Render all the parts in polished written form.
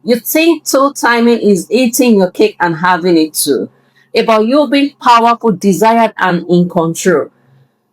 You think two timing is eating your cake and having it too, about you being powerful, desired, and in control.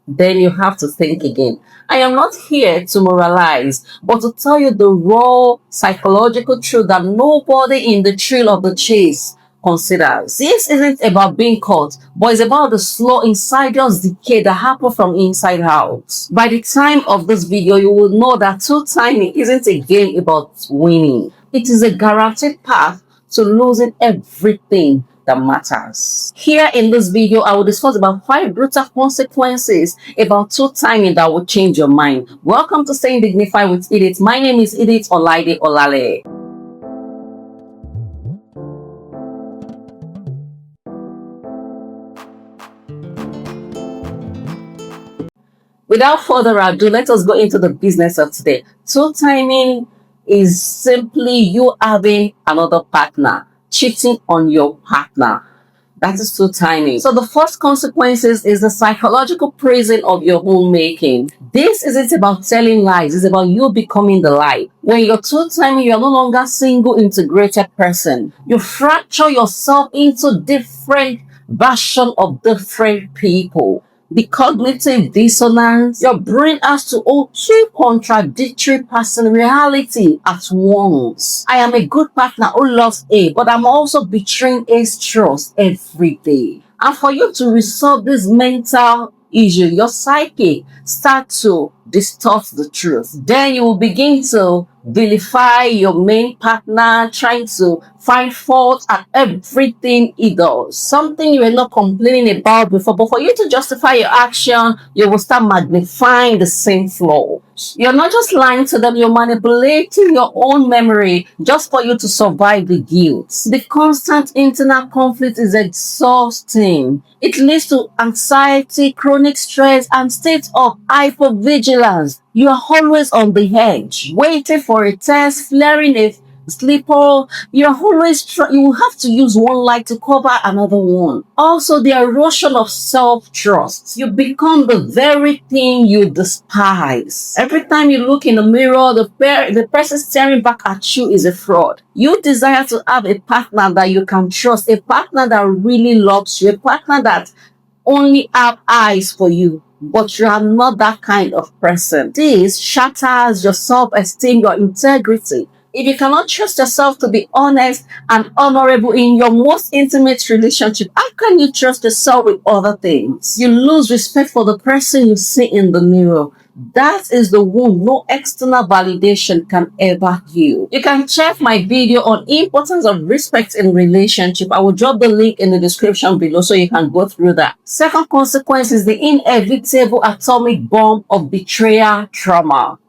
Then you have to think again. I am not here to moralize, but to tell you the raw psychological truth that nobody in the thrill of the chase considers. This isn't about being caught, but it's about the slow insidious decay that happens from inside out. By the time of this video, you will know that two timing isn't a game about winning. It is a guaranteed path to losing everything that matters. Here in this video, I will discuss about 5 brutal consequences about two timing that will change your mind. Welcome to Staying Dignified with Edith. My name is Edith Olaide Olale. Without further ado, let us go into the business of today. Two timing is simply you having another partner, cheating on your partner. That is two timing. So the first consequences is the psychological prison of your own making. This isn't about telling lies, it's about you becoming the lie. When you're two timing, you're no longer a single integrated person. You fracture yourself into different versions of different people. The cognitive dissonance, your brain has to hold two contradictory personality at once. I am a good partner who loves A, but I'm also betraying A's trust every day. And for you to resolve this mental issue, your psyche starts to distort the truth. Then you will begin to vilify your main partner, trying to find fault at everything he does. Something you were not complaining about before, but for you to justify your action, you will start magnifying the same flaws. You're not just lying to them, you're manipulating your own memory just for you to survive the guilt. The constant internal conflict is exhausting. It leads to anxiety, chronic stress, and states of hypervigilance. You are always on the edge, waiting for a test, flaring a sleeper. You will have to use one light to cover another one. Also, the erosion of self-trust. You become the very thing you despise. Every time you look in the mirror, the person staring back at you is a fraud. You desire to have a partner that you can trust, a partner that really loves you, a partner that only have eyes for you. But you are not that kind of person. This shatters your self-esteem, your integrity. If you cannot trust yourself to be honest and honorable in your most intimate relationship, how can you trust yourself with other things? You lose respect for the person you see in the mirror. That is the wound no external validation can ever heal. You can check my video on importance of respect in relationship. I will drop the link in the description below so you can go through that. Second consequence is the inevitable atomic bomb of betrayal trauma.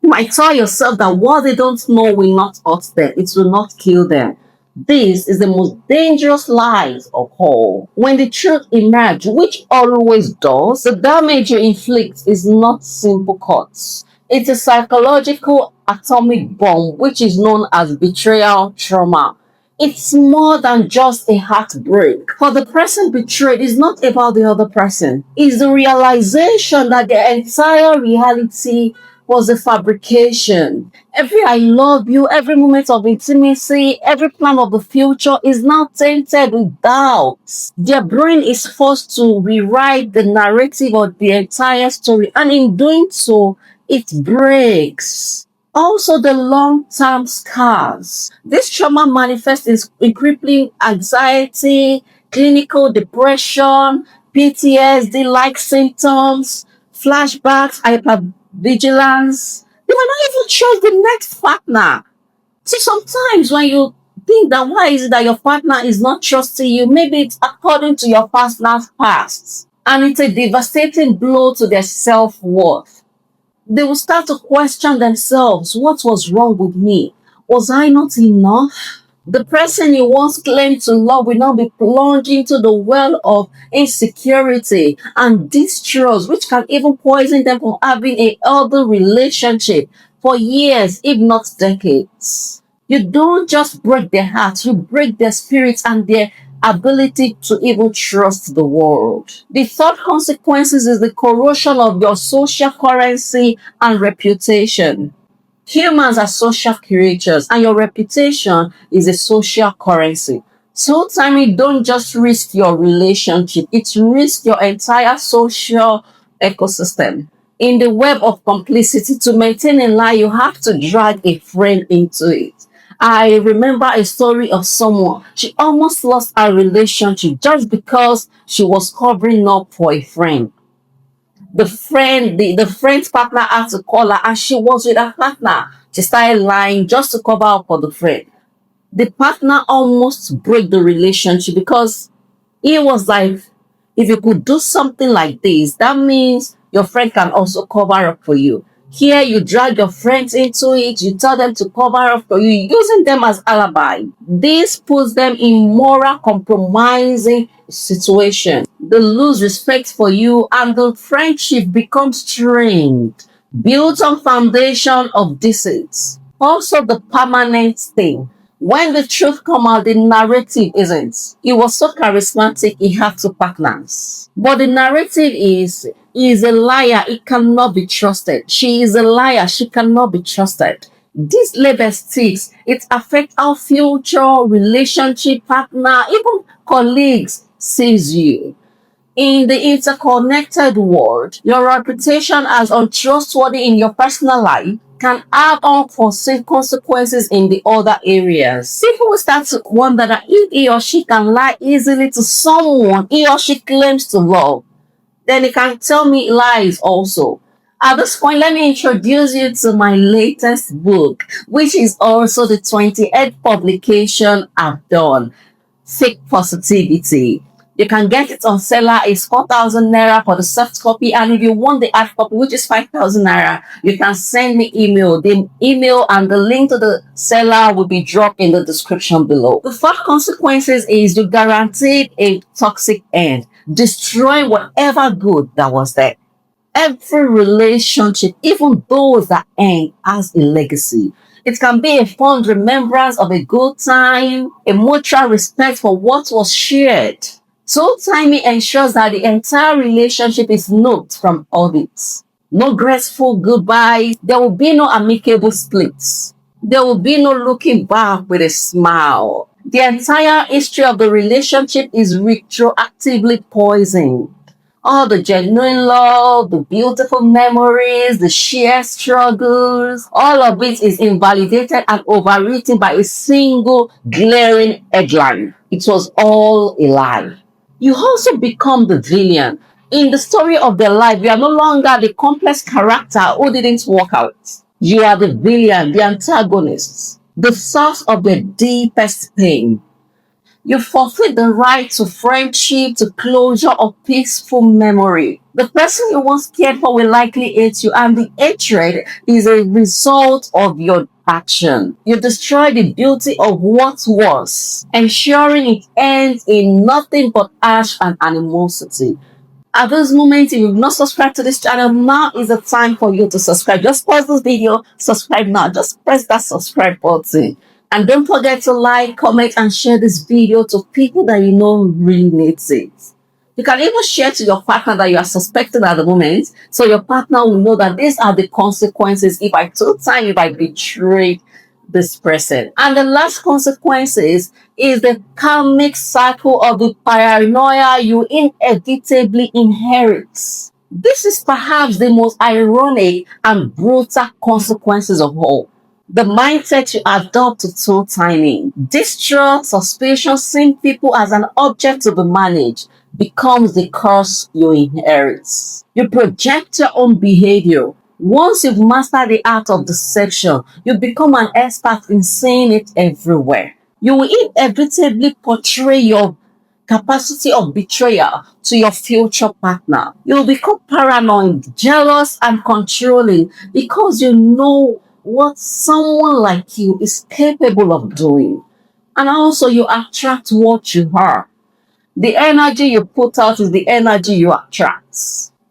You might tell yourself that what they don't know will not hurt them. It will not kill them. This is the most dangerous lies of all. When the truth emerges, which always does, the damage you inflict is not simple cuts. It's a psychological atomic bomb, which is known as betrayal trauma. It's more than just a heartbreak. For the person betrayed, it's not about the other person. It's the realization that the entire reality was a fabrication. Every I love you, every moment of intimacy, every plan of the future is now tainted with doubts. Their brain is forced to rewrite the narrative of the entire story, and in doing so, it breaks. Also, the long-term scars. This trauma manifests in crippling anxiety, clinical depression, PTSD-like symptoms, flashbacks, hypervigilance. You might not even trust the next partner. See, sometimes when you think that why is it that your partner is not trusting you, maybe it's according to your partner's past. And it's a devastating blow to their self-worth. They will start to question themselves. What was wrong with me? Was I not enough? The person you once claimed to love will now be plunged into the well of insecurity and distrust, which can even poison them from having a healthy relationship for years, if not decades. You don't just break their hearts, you break their spirits and their ability to even trust the world. The third consequences is the corrosion of your social currency and reputation. Humans are social creatures, and your reputation is a social currency. So, timing don't just risk your relationship, it risks your entire social ecosystem. In the web of complicity, to maintain a lie, you have to drag a friend into it. I remember a story of someone. She almost lost her relationship just because she was covering up for a friend. The friend's partner had to call her, and she was with her partner. She started lying just to cover up for the friend. The partner almost broke the relationship because he was like, if you could do something like this, that means your friend can also cover up for you. Here, you drag your friends into it, you tell them to cover up for you, using them as alibi. This puts them in moral compromising situation. They lose respect for you, and the friendship becomes strained, built on foundation of deceit. Also, the permanent thing. When the truth come out, the narrative isn't. He was so charismatic, he had two partners. But the narrative is, he is a liar, he cannot be trusted. She is a liar, she cannot be trusted. This label sticks. It affects our future relationship partner, even colleagues sees you. In the interconnected world, your reputation as untrustworthy in your personal life can have unforeseen consequences in the other areas. People will start to wonder that if he or she can lie easily to someone he or she claims to love, then he can tell me lies also. At this point, let me introduce you to my latest book, which is also the 28th publication I've done. Fake positivity. You can get it on seller. It's 4,000 naira for the soft copy, and if you want the hard copy, which is 5,000 naira, you can send me email. The email and the link to the seller will be dropped in the description below. The fourth consequences is you guaranteed a toxic end, destroy whatever good that was there. Every relationship, even those that end, has a legacy. It can be a fond remembrance of a good time, a mutual respect for what was shared. So timing ensures that the entire relationship is noted from audits. No graceful goodbyes. There will be no amicable splits. There will be no looking back with a smile. The entire history of the relationship is retroactively poisoned. All the genuine love, the beautiful memories, the shared struggles, all of it is invalidated and overwritten by a single glaring headline. It was all a lie. You also become the villain. In the story of their life, you are no longer the complex character who didn't work out. You are the villain, the antagonist, the source of the deepest pain. You forfeit the right to friendship, to closure, or peaceful memory. The person you once cared for will likely hate you, and the hatred is a result of your action. You destroy the beauty of what was, ensuring it ends in nothing but ash and animosity. At this moment, if you've not subscribed to this channel, now is the time for you to subscribe. Just pause this video, subscribe now. Just press that subscribe button. And don't forget to like, comment, and share this video to people that you know really needs it. You can even share to your partner that you are suspecting at the moment, so your partner will know that these are the consequences if I took time, if I betrayed this person. And the last consequences is the karmic cycle of the paranoia you inevitably inherit. This is perhaps the most ironic and brutal consequences of all. The mindset you adopt to tool timing, distrust, suspicion, seeing people as an object to be managed, becomes the curse you inherit. You project your own behavior. Once you've mastered the art of deception, you become an expert in seeing it everywhere. You will inevitably portray your capacity of betrayal to your future partner. You'll become paranoid, jealous, and controlling because you know what someone like you is capable of doing. And also, you attract what you are. The energy you put out is the energy you attract.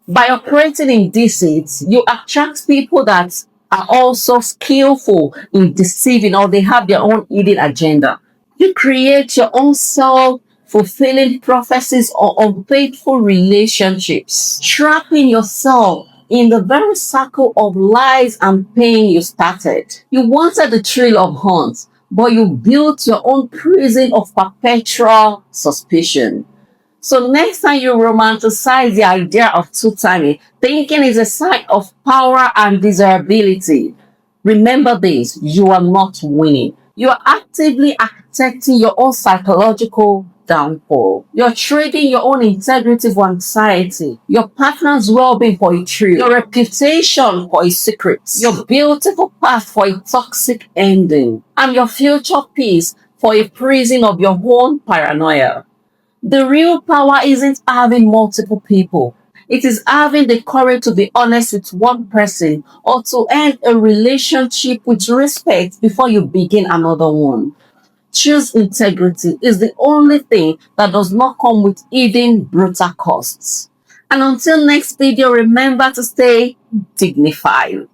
By operating in deceit, you attract people that are also skillful in deceiving, or they have their own hidden agenda. You create your own self-fulfilling prophecies or unfaithful relationships, trapping yourself in the very circle of lies and pain you started. You wanted the thrill of hunt, but you built your own prison of perpetual suspicion. So next time you romanticize the idea of two-timing, thinking is a sign of power and desirability. Remember this, you are not winning. You are actively architecting your own psychological downfall. You're trading your own integrity for anxiety, your partner's well-being for a thrill, your reputation for a secret, your beautiful path for a toxic ending, and your future peace for a prison of your own paranoia. The real power isn't having multiple people. It is having the courage to be honest with one person or to end a relationship with respect before you begin another one. Choose integrity is the only thing that does not come with hidden brutal costs. And until next video, remember to stay dignified.